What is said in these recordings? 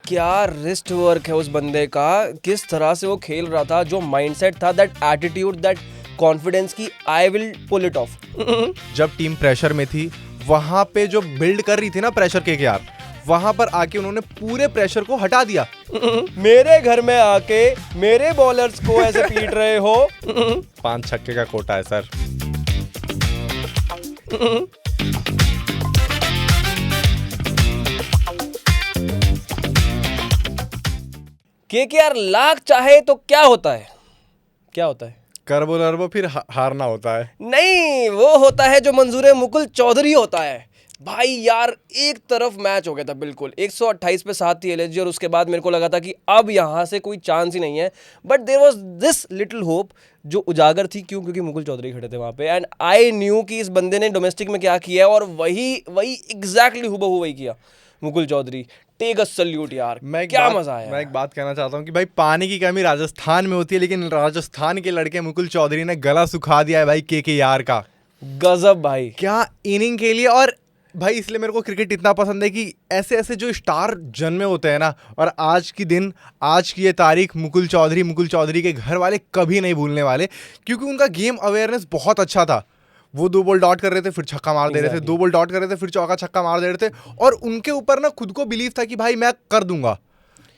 क्या wrist work है उस बंदे का, किस तरह से वो खेल रहा था, जो माइंडसेट था, दैट एटीट्यूड, दैट कॉन्फिडेंस की I will pull it off. जब टीम प्रेशर में थी वहां पे जो बिल्ड कर रही थी ना प्रेशर के यार, वहां पर आके उन्होंने पूरे प्रेशर को हटा दिया। मेरे घर में आके मेरे बॉलर्स को ऐसे पीट रहे हो। 5 छक्के का कोटा है सर। केकेआर लाख चाहे तो क्या होता है, क्या होता है? करबो नरबो फिर हारना होता है। नहीं, वो होता है जो मंजूर मुकुल चौधरी होता है। भाई यार एक तरफ मैच हो गया था बिल्कुल, 128 पे 7 थी एलएसजी और उसके बाद मेरे को लगा था कि अब यहाँ से कोई चांस ही नहीं है, but there was this little hope जो उजागर थी। क्यों? क्योंकि मुकुल चौधरी खड़े थे वहाँ पे एंड आई न्यू कि इस बंदे ने डोमेस्टिक में क्या किया है और वही एग्जैक्टली हुबहू वही किया Mukul Chaudhary. Take a salute यार, क्या मजा आया। मैं एक बात कहना चाहता हूँ कि भाई पानी की कमी राजस्थान में होती है, लेकिन राजस्थान के लड़के मुकुल चौधरी ने गला सुखा दिया है भाई केकेआर का। गजब भाई, क्या इनिंग के लिए। और भाई इसलिए मेरे को क्रिकेट इतना पसंद है कि ऐसे ऐसे जो स्टार जन्मे होते हैं ना, और आज की दिन, आज की ये तारीख मुकुल चौधरी के घर वाले कभी नहीं भूलने वाले, क्योंकि उनका गेम अवेयरनेस बहुत अच्छा था। वो 2 बॉल डॉट कर रहे थे फिर छक्का मार दे रहे थे, 2 बॉल डॉट कर रहे थे फिर चौका छक्का मार दे रहे थे, और उनके ऊपर ना खुद को बिलीव था कि भाई मैं कर दूंगा।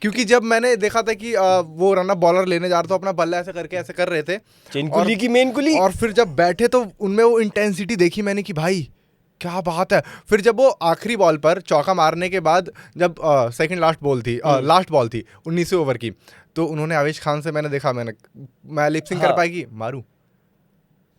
क्योंकि जब मैंने देखा था कि वो रन अप बॉलर लेने जा रहा था, अपना बल्ला ऐसे करके ऐसे कर रहे थे, चेनकुली की मेन कुली, और फिर जब बैठे तो उनमें वो इंटेंसिटी देखी मैंने कि भाई क्या बात है। फिर जब वो आखिरी बॉल पर चौका मारने के बाद, जब सेकंड लास्ट बॉल थी 19वें ओवर की, तो उन्होंने आवेश खान से मैंने देखा, मैं लिपसिंग कर पाएगी मारूं,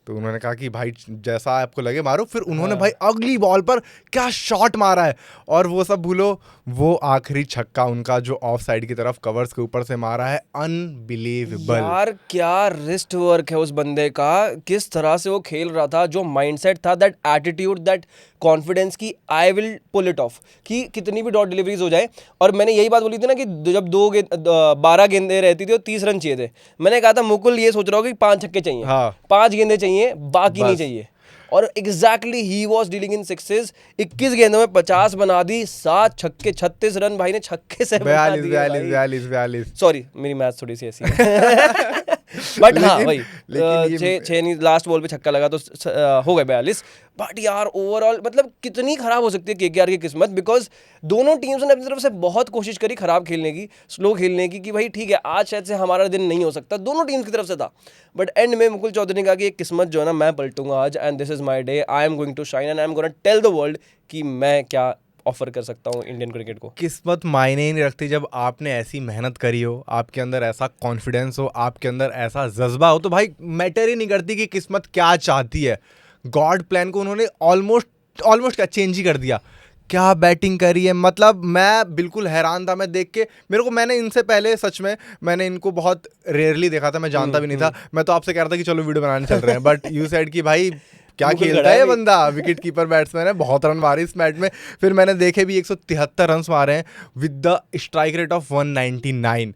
तो उन्होंने कहा कि भाई जैसा आपको लगे मारो। फिर उन्होंने भाई अगली बॉल पर क्या शॉट मारा है, और वो सब भूलो, वो आखिरी छक्का उनका जो ऑफ साइड की तरफ कवर्स के ऊपर से मारा है, अनबिलीवेबल यार। क्या रिस्ट वर्क है उस बंदे का, किस तरह से वो खेल रहा था, जो माइंडसेट था, दैट एटीट्यूड, दैट कॉन्फिडेंस की I will pull it off, कि कितनी भी डॉट डिलीवरीज हो जाए। और मैंने यही बात बोली थी ना कि जब 12 गेंदें रहती थी और 30 रन चाहिए थे, मैंने कहा था मुकुल ये सोच रहा हो कि 5 छक्के चाहिए, 5 गेंदें चाहिए, बाकी नहीं चाहिए। और exactly he was dealing in sixes. 21 गेंदों में 50 बना दी, 7 छक्के, 36 रन भाई ने छक्के से बना दिए। 42। सॉरी मेरी मैथ थोड़ी सी ऐसी है। बट हाँ भाई, 6 लास्ट बॉल पे छक्का लगा तो हो गए 42। बट यार ओवरऑल मतलब कितनी खराब हो सकती है केकेआर की किस्मत, बिकॉज दोनों टीम्स ने अपनी तरफ से बहुत कोशिश करी खराब खेलने की, स्लो खेलने की, कि भाई ठीक है आज शायद से हमारा दिन नहीं हो सकता, दोनों टीम्स की तरफ से था। बट एंड में मुकुल चौधरी ने कहा कि ये किस्मत जो है ना मैं पलटूंगा आज, and this is my day, I am going to shine and I am gonna tell the world कि मैं क्या ऑफर कर सकता हूँ इंडियन क्रिकेट को। किस्मत मायने ही नहीं रखती। जब आपने ऐसी मेहनत करी हो, आपके अंदर ऐसा कॉन्फिडेंस हो, आपके अंदर ऐसा जज्बा हो, तो भाई मैटर ही नहीं करती कि किस्मत क्या चाहती है। गॉड प्लान को उन्होंने ऑलमोस्ट क्या चेंज ही कर दिया। क्या बैटिंग करी है, मतलब मैं बिल्कुल हैरान था मैं देख के। मैंने इनसे पहले सच में मैंने इनको बहुत रेयरली देखा था, मैं जानता भी नहीं था। मैं तो आपसे कह रहा था कि चलो वीडियो बनाने चल रहे हैं, बट यू सेड कि भाई क्या खेलता है ये बंदा, विकेट कीपर बैट्समैन है, बहुत रन मारे इस मैच में। फिर मैंने देखे भी 173 रन मारे हैं with the strike rate of 199।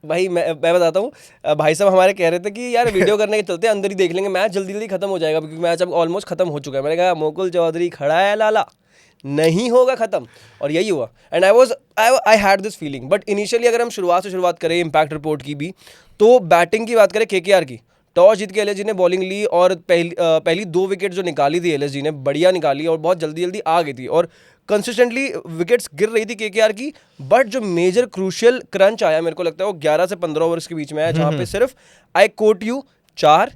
भाई मैं बताता हूँ, भाई साहब हमारे कह रहे थे कि यार वीडियो करने के चलते अंदर ही देख लेंगे, मैच जल्दी जल्दी खत्म हो जाएगा, क्योंकि मैच अब ऑलमोस्ट खत्म हो चुका है। मैंने कहा मुकुल चौधरी खड़ा है लाला, नहीं होगा खत्म, और यही हुआ। And I had this feeling. But initially अगर हम शुरुआत करें इम्पैक्ट रिपोर्ट की भी, तो बैटिंग की बात करें केकेआर की, टॉस जीत के एलएसजी ने बॉलिंग ली और पहली 2 विकेट जो निकाली थी एलएसजी ने बढ़िया निकाली और बहुत जल्दी आ गई थी, और कंसिस्टेंटली विकेट्स गिर रही थी केकेआर की। बट जो मेजर क्रूशियल क्रंच आया मेरे को लगता है वो 11 से 15 ओवर्स के बीच में आया, जहाँ पे सिर्फ आई कोट यू 4,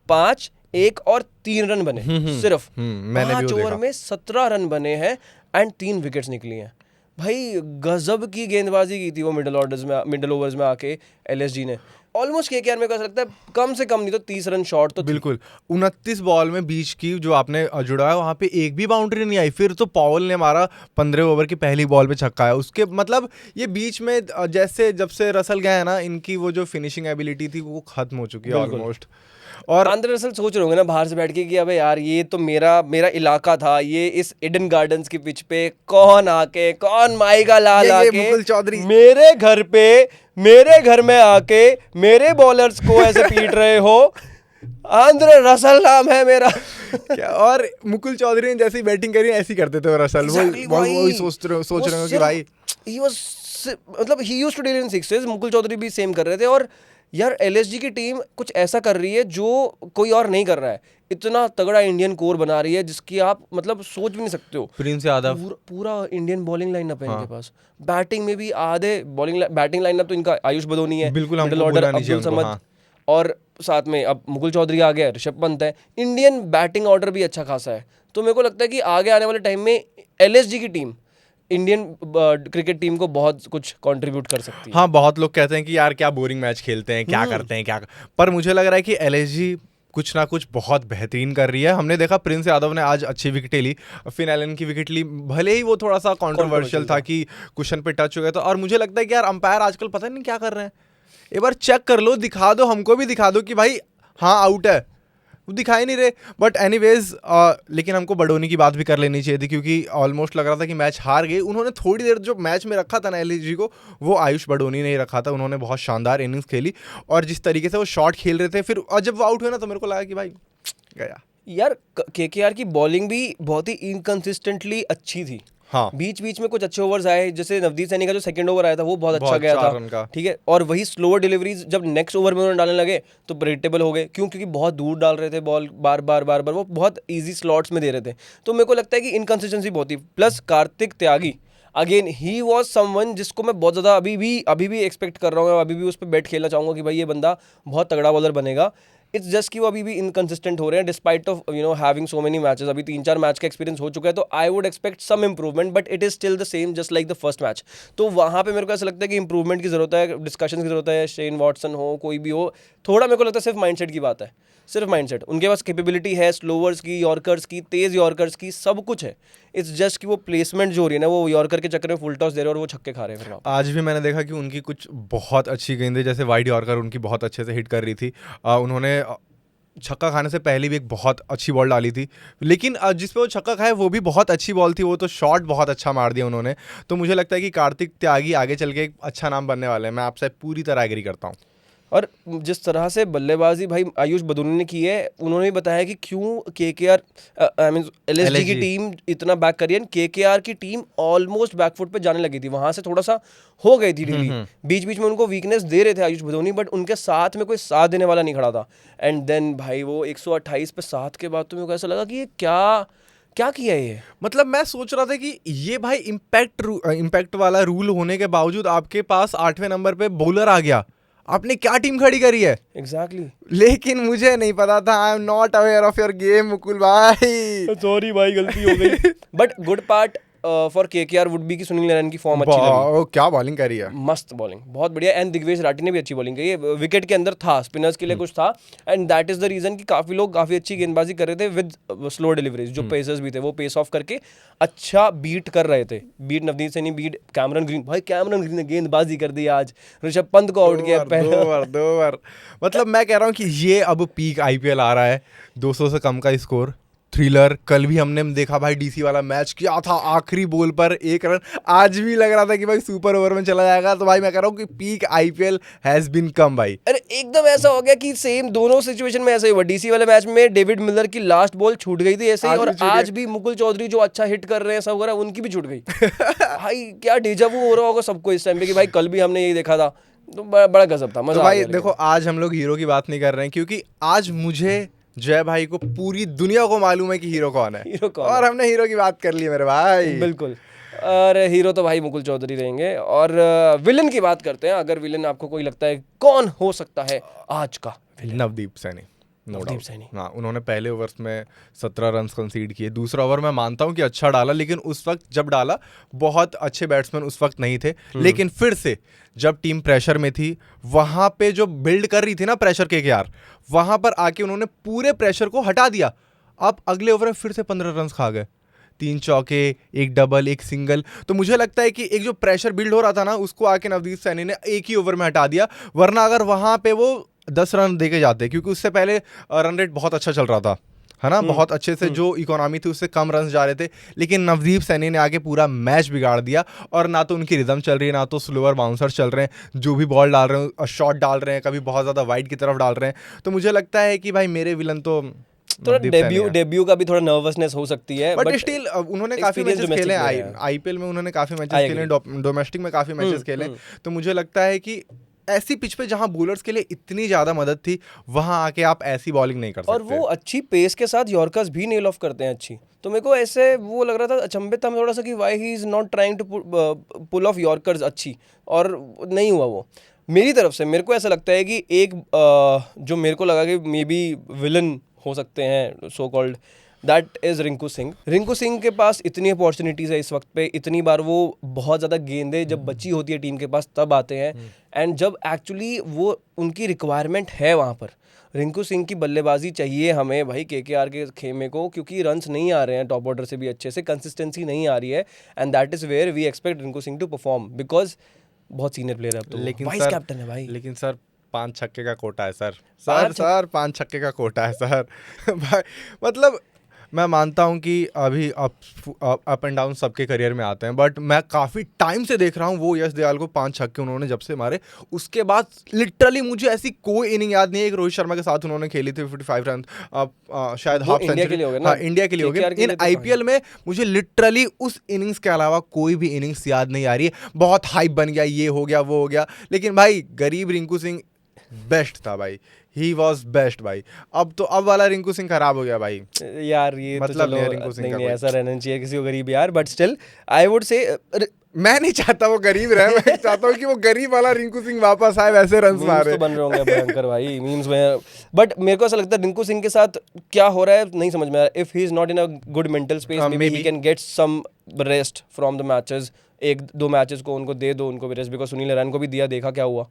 5, 1 और 3 रन बने। सिर्फ 5 ओवर में 17 रन बने हैं एंड 3 विकेट्स निकली हैं। भाई गजब की गेंदबाजी की थी वो मिडिल ओवर्स में आके एलएसजी ने। ऑलमोस्ट केकेआर में लगता है कम से कम नहीं तो 30 रन शॉट तो बिल्कुल। 29 बॉल में बीच की जो आपने जुड़ा है वहाँ पे एक भी बाउंड्री नहीं आई। फिर तो पॉवल ने मारा 15 ओवर की पहली बॉल पे छक्का है उसके। मतलब ये बीच में जैसे जब से रसल गए हैं ना, इनकी वो जो फिनिशिंग एबिलिटी थी वो खत्म हो चुकी है ऑलमोस्ट। और आंद्रे रसल सोच रहे होंगे ना बाहर से बैठ के कि अबे यार ये तो मेरा इलाका था, ये इस ईडन गार्डन्स की पिच पे कौन माइगा लाल आके मुकुल चौधरी मेरे घर में आके मेरे बॉलर्स को ऐसे पीट रहे हो। आंद्रे रसल नाम है मेरा। क्या, और मुकुल चौधरी ने जैसी बैटिंग करी ऐसी करते थे रसल। Exactly, वही भाई। सोच रहे वो हो कि सिर्फ- भाई he was मतलब ही used to deal in sixes, Mukul Chaudhary भी सेम कर रहे थे। और यार एलएसजी की टीम कुछ ऐसा कर रही है जो कोई और नहीं कर रहा है। इतना तगड़ा इंडियन कोर बना रही है जिसकी आप मतलब सोच भी नहीं सकते हो। प्रिंस यादव, पूरा इंडियन बॉलिंग लाइनअप है हाँ। इनके पास। बैटिंग में भी आधे बैटिंग लाइनअप तो इनका आयुष बदोनी है, बिल्कुल, हमको मिडिल ऑर्डर भूलना नहीं चाहिए अब्दुल उनको, समद, हाँ। और साथ में अब मुकुल चौधरी आ गया, ऋषभ पंत है। इंडियन बैटिंग ऑर्डर भी अच्छा खासा है। तो मेरे को लगता है कि आगे आने वाले टाइम में एलएसजी की टीम इंडियन क्रिकेट टीम को बहुत कुछ कंट्रीब्यूट कर सकती है। हाँ, बहुत लोग कहते हैं कि यार क्या बोरिंग मैच खेलते हैं, क्या करते हैं, क्या, पर मुझे लग रहा है कि एलएसजी कुछ ना कुछ बहुत बेहतरीन कर रही है। हमने देखा प्रिंस यादव ने आज अच्छी विकेटें ली, फिन एलन की विकेट ली, भले ही वो थोड़ा सा कंट्रोवर्शियल था कि कुशन पे टच हो गया था। और मुझे लगता है कि यार अंपायर आजकल पता नहीं क्या कर रहे हैं। एक बार चेक कर लो, दिखा दो, हमको भी दिखा दो कि भाई हाँ आउट है, वो दिखाई नहीं रहे। बट एनीवेज, लेकिन हमको बडोनी की बात भी कर लेनी चाहिए थी, क्योंकि ऑलमोस्ट लग रहा था कि मैच हार गए। उन्होंने थोड़ी देर जो मैच में रखा था ना एलएसजी को, वो आयुष बडोनी ने ही रखा था। उन्होंने बहुत शानदार इनिंग्स खेली, और जिस तरीके से वो शॉट खेल रहे थे, फिर और जब वो आउट हुए ना, तो मेरे को लगा कि भाई गया। यार केकेआर की बॉलिंग भी बहुत ही इनकंसिस्टेंटली अच्छी थी। हाँ, बीच बीच में कुछ अच्छे ओवर्स आए, जैसे नवदीप सैनी का जो सेकंड ओवर आया था वो बहुत अच्छा बहुत गया 4 रन था, का। ठीक है। और वही स्लोअर डिलीवरीज जब नेक्स्ट ओवर में उन्होंने डालने लगे तो प्रेडिक्टेबल हो गए। क्योंकि बहुत दूर डाल रहे थे बॉल, बार बार वो बहुत ईजी स्लॉट्स में दे रहे थे। तो मेरे को लगता है कि इनकंसिस्टेंसी बहुत थी। Plus Kartik Tyagi again, he was someone जिसको मैं बहुत ज़्यादा अभी भी एक्सपेक्ट कर रहा हूँ, अभी भी उस पर बैट खेलना चाहूँगा कि भाई ये बंदा बहुत तगड़ा बॉलर बनेगा। इट्स जस्ट कि वो अभी भी इनकंसिस्टेंट हो रहे हैं despite of having so many matches. अभी 3-4 मैच का एक्सपीरियंस हो चुका है, तो I would expect some improvement, but it is still the same just like the first match. तो वहाँ पे मेरे को ऐसा लगता है कि इंप्रूवमेंट की जरूरत है, डिस्कशन की जरूरत है। शेन वॉटसन हो, कोई भी हो, थोड़ा मेरे को लगता है सिर्फ माइंडसेट की बात है, सिर्फ माइंडसेट। उनके पास कैपेबिलिटी है स्लोवर्स की, यॉर्कर्स की, तेज यॉर्कर्स की, सब कुछ है। इट्स जस्ट कि वो प्लेसमेंट जो हो रही है ना, वो यॉर्कर के चक्कर में फुल टॉस दे रहे हैं और वो छक्के खा रहे हैं फिर वहाँ पे। आज भी मैंने देखा कि उनकी कुछ बहुत अच्छी गेंदें, जैसे वाइड यॉर्कर उनकी बहुत अच्छे से हिट कर रही थी। उन्होंने छक्का खाने से पहले भी एक बहुत अच्छी बॉल डाली थी, लेकिन जिस पे वो छक्का खाए वो भी बहुत अच्छी बॉल थी। वो तो शॉट बहुत अच्छा मार दिया उन्होंने। तो मुझे लगता है कि कार्तिक त्यागी आगे चल के एक अच्छा नाम बनने वाले हैं। मैं आपसे पूरी तरह एग्री करता हूँ। और जिस तरह से बल्लेबाजी भाई आयुष बदूनी ने की है, उन्होंने भी बताया कि क्यों केकेआर आई मीन एलएसजी की LSG टीम इतना बैक करी है। केकेआर की टीम ऑलमोस्ट बैकफुट पे जाने लगी थी, वहां से थोड़ा सा हो गई थी ढीली। बीच बीच में उनको वीकनेस दे रहे थे आयुष बदूनी, बट उनके साथ में कोई साथ देने वाला नहीं खड़ा था। एंड देन भाई वो 128 पे 7 के बाद तो मेरे को ऐसा लगा कि ये क्या किया ये। मतलब मैं सोच रहा था कि ये भाई इम्पैक्ट वाला रूल होने के बावजूद आपके पास 8वें नंबर पे बॉलर आ गया, आपने क्या टीम खड़ी करी है। एग्जैक्टली लेकिन मुझे नहीं पता था। I am not aware of your game Mukul भाई। सॉरी भाई, गलती हो गई। But good part for KKR would be कि सुनील नारायण की फॉर्म अच्छी लगी। क्या बॉलिंग करी है, मस्त बॉलिंग, बहुत बढ़िया। एंड दिग्वेश राठी ने भी अच्छी बॉलिंग की। विकेट के अंदर था, स्पिनर्स के लिए कुछ था, and that is the reason कि काफी लोग काफी अच्छी गेंदबाजी कर रहे थे विद स्लो डिलीवरीज। जो पेसर्स भी थे वो पेस ऑफ करके अच्छा बीट कर रहे थे। Beat Navdeep Saini, beat Cameron Green. भाई कैमरन ग्रीन ने गेंदबाजी कर दी आज, ऋषभ पंत को आउट किया पहले। 2 ओवर। मतलब मैं कह रहा हूँ कि ये अब पीक आईपीएल आ रहा है। 200 से कम का स्कोर, थ्रिलर। कल भी हमने देखा भाई डीसी वाला मैच, क्या था, आखिरी बॉल पर 1 रन। आज भी लग रहा था कि भाई सुपर ओवर में चला जाएगा। तो भाई मैं कह रहा हूँ कि peak IPL has been come भाई। अरे एकदम ऐसा हो गया कि सेम दोनों सिचुएशन में ऐसा ही हुआ। डीसी वाले मैच में डेविड मिलर की लास्ट बॉल छूट गई थी ऐसे ही, और आज भी मुकुल चौधरी जो अच्छा हिट कर रहे हैं सब वगैरह, उनकी भी छूट गई। भाई क्या डेजावू हो रहा होगा सबको इस टाइम पे कि भाई कल भी हमने यही देखा था। तो बड़ा गजब था, मजा तो आ भाई गया। देखो, आज हम लोग हीरो की बात नहीं कर रहे हैं, क्योंकि आज मुझे जय भाई को पूरी दुनिया को मालूम है कि हीरो कौन है। हीरो कौन और हमने हीरो की बात कर ली मेरे भाई। बिल्कुल। और हीरो तो भाई मुकुल चौधरी रहेंगे। और विलन की बात करते हैं। अगर विलन आपको कोई लगता है कौन हो सकता है आज का villain? Navdeep Saini, no Navdeep doubt. Saini. हाँ, उन्होंने पहले ओवर्स में 17 रन कंसीड किए। दूसरा ओवर मैं मानता हूँ कि अच्छा डाला, लेकिन उस वक्त जब डाला बहुत अच्छे बैट्समैन उस वक्त नहीं थे। लेकिन फिर से जब टीम प्रेशर में थी, वहां पे जो बिल्ड कर रही थी ना प्रेशर केकेआर, वहां पर आके उन्होंने पूरे प्रेशर को हटा दिया। अब अगले ओवर में फिर से 15 रन खा गए, 3 चौके, 1 डबल, 1 सिंगल। तो मुझे लगता है कि एक जो प्रेशर बिल्ड हो रहा था ना, उसको आके नवदीप सैनी ने एक ही ओवर में हटा दिया। वरना अगर वहां पे वो 10 रन देके जाते, क्योंकि उससे पहले रन रेट बहुत अच्छा चल रहा था है ना, बहुत अच्छे से जो इकोनॉमी थी उससे कम रन जा रहे थे, लेकिन नवदीप सैनी ने आके पूरा मैच बिगाड़ दिया। और ना तो उनकी रिदम चल रही है, ना तो स्लोअर बाउंसर चल रहे हैं, जो भी बॉल डाल रहे हैं शॉट डाल रहे हैं, कभी बहुत ज़्यादा वाइड की तरफ डाल रहे हैं। तो मुझे लगता है कि भाई मेरे विलन तो थोड़ा डेब्यू का भी थोड़ा नर्वसनेस हो सकती है, बट स्टिल उन्होंने काफी मैचेस खेले हैं, आईपीएल में उन्होंने काफी मैचेस खेले, डोमेस्टिक में काफी मैचेस खेले। तो मुझे लगता है कि ऐसी पिच पे जहां बॉलर्स के लिए इतनी ज्यादा मदद थी, वहां आके आप ऐसी बॉलिंग नहीं कर सकते। और वो अच्छी पेस के साथ यॉर्कर्स भी नेल ऑफ करते हैं अच्छी। तो मेरे को ऐसे वो लग रहा था, अचंभित था थोड़ा सा कि why he is not trying to pull off yorkers अच्छी, और नहीं हुआ वो। मेरी तरफ से मेरे को ऐसा लगता है कि एक जो मेरे को लगा कि मे बी विलन हो सकते हैं so called, that is Rinku Singh. Rinku Singh के पास इतनी अपॉर्चुनिटीज़ है इस वक्त पे, इतनी बार वो बहुत ज़्यादा गेंदें जब बची होती है टीम के पास तब आते हैं, एंड जब एक्चुअली वो उनकी रिक्वायरमेंट है वहाँ पर रिंकू सिंह की बल्लेबाजी चाहिए हमें भाई केकेआर के खेमे को, क्योंकि रन्स नहीं आ रहे हैं टॉप ऑर्डर से भी अच्छे से, कंसिस्टेंसी नहीं आ रही है, and that is where we expect Rinku Singh to perform, because बहुत सीनियर प्लेयर है अब तो, लेकिन वाइस कैप्टन है भाई। लेकिन सर 5 छक्के का कोटा है सर 5 छक्के का कोटा है सर भाई मतलब मैं मानता हूं कि अभी अप एंड डाउन सबके करियर में आते हैं, बट मैं काफ़ी टाइम से देख रहा हूं वो यश दयाल को 5 छक्के उन्होंने जब से मारे, उसके बाद लिटरली मुझे ऐसी कोई इनिंग याद नहीं है। एक रोहित शर्मा के साथ उन्होंने खेली थी 55 रन, शायद हाफ सेंचुरी, इंडिया के लिए हो गया। इन आईपीएल में मुझे लिटरली उस इनिंग्स के अलावा कोई भी इनिंग्स याद नहीं आ रही है। बहुत हाइप बन गया, ये हो गया वो हो गया, लेकिन भाई गरीब रिंकू सिंह बेस्ट था भाई, ही वॉज बेस्ट भाई। अब वाला रिंकू सिंह खराब हो गया भाई यार, ये मतलब तो रिंकू सिंह का नहीं ऐसा रहना चाहिए किसी को गरीब यार, but still I would say मैं नहीं चाहता वो गरीब रहे, मैं चाहता हूँ कि वो गरीब वाला रिंकू सिंह वापस आए, वैसे रन मारे तो बन रहे होंगे भयंकर भाई मीम्स में। बट मेरे को ऐसा लगता है रिंकू सिंह के साथ क्या हो रहा है नहीं समझ में आ रहा। If he is not in a good mental space, may be he can get some rest from the matches, 1-2 matches को उनको दे दो, उनको भी रेस्ट, बिकॉज सुनील नारायण को भी दिया, देखा क्या हुआ।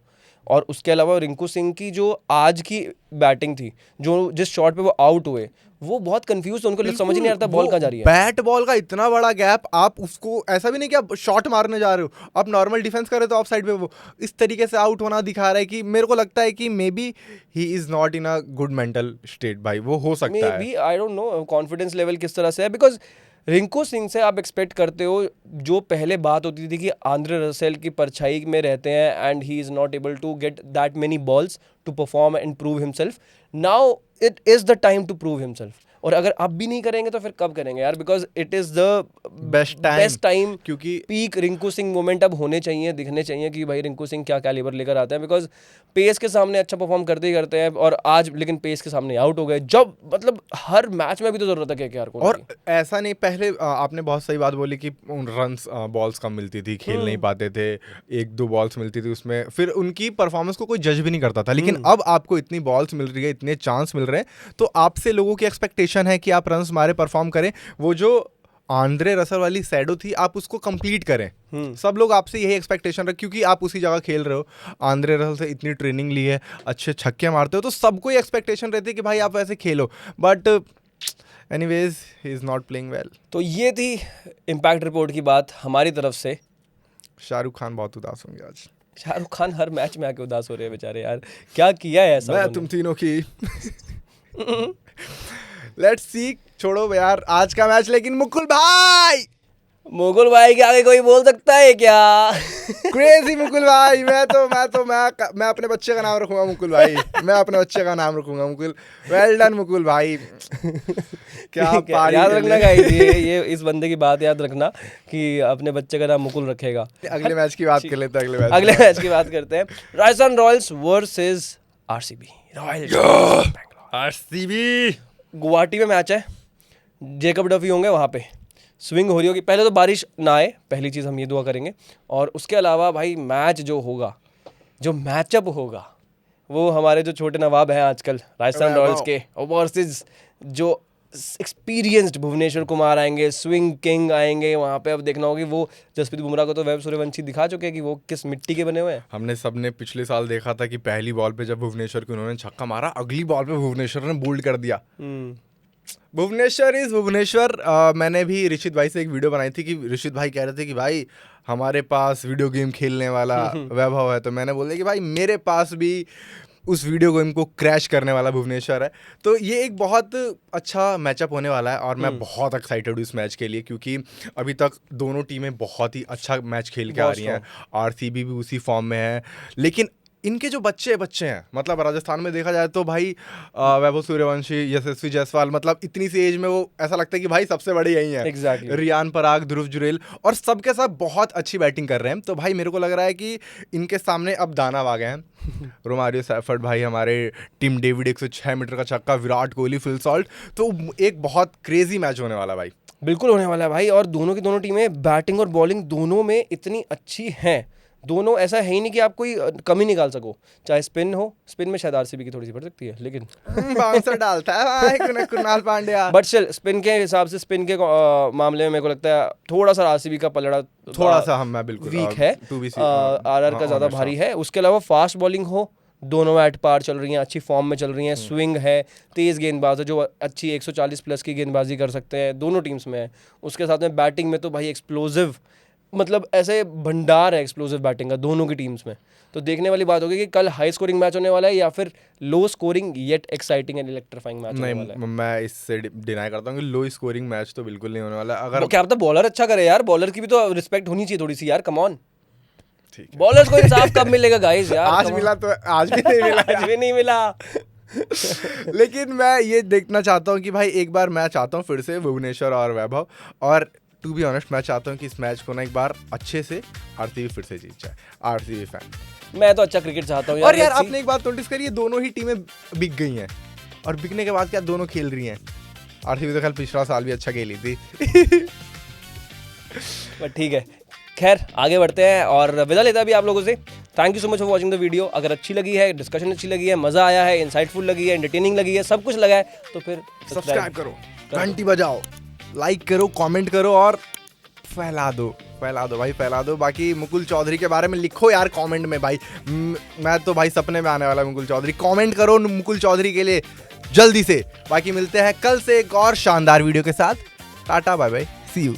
और उसके अलावा रिंकू सिंह की जो आज की बैटिंग थी, जो जिस शॉट पे वो आउट हुए, वो बहुत कंफ्यूज, उनको समझ ही नहीं आता बॉल कहाँ जा रही है। बैट बॉल का इतना बड़ा गैप, आप उसको ऐसा भी नहीं कि आप शॉट मारने जा रहे हो, आप नॉर्मल डिफेंस कर रहे हो तो ऑफ साइड पे वो इस तरीके से आउट होना दिखा रहा है कि मेरे को लगता है कि मे be he is not in a good mental state भाई, वो हो सकता है। May be, I don't know confidence level किस तरह से है, बिकॉज रिंकू सिंह से आप एक्सपेक्ट करते हो, जो पहले बात होती थी कि आंद्रे रसेल की परछाई में रहते हैं and he is not able to get that many balls to perform and prove himself, now it is the time to prove himself. और अगर अब भी नहीं करेंगे तो फिर कब करेंगे यार, because it is the best time, क्योंकि पीक रिंकू सिंह मोमेंट अब होने चाहिए, दिखने चाहिए कि भाई रिंकू सिंह क्या कैलिबर लेकर आते हैं, बिकॉज पेस के सामने अच्छा परफॉर्म करते ही करते हैं, और आज लेकिन पेस के सामने आउट हो गए, जब मतलब हर मैच में भी तो जरूरत है केकेआर को। और ऐसा नहीं, पहले आपने बहुत सही बात बोली कि रन्स बॉल्स कम मिलती थी, खेल नहीं पाते थे, 1-2 बॉल्स मिलती थी उसमें, फिर उनकी परफॉर्मेंस को कोई जज भी नहीं करता था, लेकिन अब आपको इतनी बॉल्स मिल रही है, इतने चांस मिल रहे हैं, तो आपसे लोगों की एक्सपेक्टेशन है कि आप रन्स मारे, परफॉर्म करें, वो जो आंद्रे रसल वाली सैडो थी आप उसको कंप्लीट करें। सब लोग आपसे यही एक्सपेक्टेशन रख, क्योंकि आप उसी जगह खेल रहे हो, आंद्रे रसल से इतनी ट्रेनिंग ली है, अच्छे छक्के मारते हो, तो सबको ये एक्सपेक्टेशन रहती है कि भाई आप वैसे खेलो, but anyways he is not playing well. तो ये थी इम्पैक्ट रिपोर्ट की बात हमारी तरफ से। शाहरुख खान बहुत उदास होंगे आज। शाहरुख खान हर मैच में आके उदास हो रहे हैं बेचारे यार, क्या किया है ऐसा मैं तुम तीनों की लेट्स सी, छोड़ो यार आज का मैच, लेकिन मुकुल भाई के आगे कोई बोल सकता है क्या? क्रेजी मुकुल भाई, मैं अपने बच्चे का नाम रखूंगा मुकुल भाई, मैं अपने बच्चे का नाम रखूंगा मुकुल। वेल डन मुकुल भाई, क्या याद रखना गाइस, ये इस बंदे की बात याद रखना कि अपने बच्चे का नाम मुकुल रखेगा। अगले मैच की बात कर लेते हैं, अगले मैच की बात करते हैं। Rajasthan Royals versus RCB. RCB Guwahati में मैच है, जेकब डफी होंगे वहाँ पे, स्विंग हो रही होगी। पहले तो बारिश ना आए, पहली चीज़ हम ये दुआ करेंगे, और उसके अलावा भाई मैच जो होगा, जो मैचअप होगा, वो हमारे जो छोटे नवाब हैं आजकल राजस्थान रॉयल्स के वर्सेस जो एक्सपीरियंस्ड भुवनेश्वर कुमार आएंगे, स्विंग किंग आएंगे वहाँ पे। अब देखना होगी, वो जसप्रीत बुमराह को तो वैभव सूर्यवंशी दिखा चुके हैं कि वो किस मिट्टी के बने हुए हैं। हमने सबने पिछले साल देखा था कि पहली बॉल पे जब भुवनेश्वर को उन्होंने छक्का मारा, अगली बॉल पे भुवनेश्वर ने बोल्ड कर दिया। भुवनेश्वर इज भुवनेश्वर। मैंने भी ऋषित भाई से एक वीडियो बनाई थी कि ऋषित भाई कह रहे थे कि भाई हमारे पास वीडियो गेम खेलने वाला वैभव है, तो मैंने बोल दिया कि भाई मेरे पास भी उस वीडियो गेम को क्रैश करने वाला भुवनेश्वर है। तो ये एक बहुत अच्छा मैचअप होने वाला है और मैं बहुत एक्साइटेड हूँ इस मैच के लिए, क्योंकि अभी तक दोनों टीमें बहुत ही अच्छा मैच खेल के आ रही हैं। आरसीबी भी उसी फॉर्म में है, लेकिन इनके जो बच्चे हैं, मतलब राजस्थान में देखा जाए तो भाई वैभव सूर्यवंशी, यशस्वी जायसवाल, मतलब इतनी सी एज में वो ऐसा लगता है कि भाई सबसे बड़े यही हैं। Exactly. रियान पराग, ध्रुव जुरेल, और सबके सब बहुत अच्छी बैटिंग कर रहे हैं। तो भाई मेरे को लग रहा है कि इनके सामने अब दानव आ गए हैं। रोमारियो सैफर्ड भाई, हमारे टिम डेविड 106 मीटर का छक्का, विराट कोहली, फिल सॉल्ट, तो एक बहुत क्रेजी मैच होने वाला भाई। बिल्कुल होने वाला है भाई। और दोनों की दोनों टीमें बैटिंग और बॉलिंग दोनों में इतनी अच्छी हैं, दोनों, ऐसा है ही नहीं कि आप कोई कमी निकाल सको। चाहे स्पिन हो, स्पिन में शायद आरसीबी की थोड़ी सी बढ़ सकती है, लेकिन बाउंसर डालता है भाई Kunal Pandya. But still spin के हिसाब से, स्पिन के मामले में मेरे को लगता है थोड़ा सा आरसीबी का पलड़ा थोड़ा सा मैं बिल्कुल वीक है, आरआर का ज़्यादा भारी है। उसके अलावा फास्ट बॉलिंग हो, दोनों एट पार चल रही हैं, अच्छी फॉर्म में चल रही हैं, स्विंग है, तेज़ गेंदबाज है जो अच्छी 140 प्लस की गेंदबाजी कर सकते हैं, दोनों टीम्स में है। उसके साथ में बैटिंग में तो भाई एक्सप्लोसिव, मतलब ऐसे भंडार है एक्सप्लोसिव बैटिंग का दोनों की टीम्स में। तो देखने वाली बात होगी कि कल हाई स्कोरिंग मैच होने वाला है या फिर low scoring yet exciting and electrifying match होने वाला है। नहीं, मैं इससे डिनाई करता हूँ कि लो स्कोरिंग मैच तो बिल्कुल नहीं होने वाला। अगर क्या पता बॉलर अच्छा करे यार, बॉलर की भी तो रिस्पेक्ट होनी चाहिए थोड़ी सी यार, कम ऑन। ठीक है, बॉलर्स को इंसाफ कब मिलेगा गाइस यार? आज मिला तो आज भी नहीं मिला। आज भी नहीं मिला। लेकिन मैं ये देखना चाहता हूँ कि भाई एक बार मैं चाहता हूँ फिर से भुवनेश्वर और वैभव, और टू बी ऑनेस्ट मैं चाहता हूँ कि इस मैच को ना एक बार अच्छे से आरसीबी फिर से जीत जाए। आरसीबी फैन, मैं तो अच्छा क्रिकेट चाहता हूँ और यार आपने एक बात नोटिस करी है, दोनों ही टीमें बिक गई हैं, और बिकने के बाद क्या दोनों खेल रही हैं। आरसीबी तो कल पिछला साल भी अच्छा खेली थी। बट ठीक है, खैर आगे बढ़ते हैं और विदा लेता भी आप लोगों से। Thank you so much for watching the video. अगर अच्छी लगी है, डिस्कशन अच्छी लगी है, मज़ा आया है, इंसाइटफुल लगी है, एंटरटेनिंग लगी है, सब कुछ लगा है, तो फिर सब्सक्राइब करो, घंटी बजाओ, लाइक करो, कमेंट करो और फैला दो भाई, फैला दो। बाकी मुकुल चौधरी के बारे में लिखो यार कमेंट में भाई। मैं तो भाई सपने में आने वाला मुकुल चौधरी। कमेंट करो मुकुल चौधरी के लिए जल्दी से। बाकी मिलते हैं कल से एक और शानदार वीडियो के साथ। Tata bye bye, see you.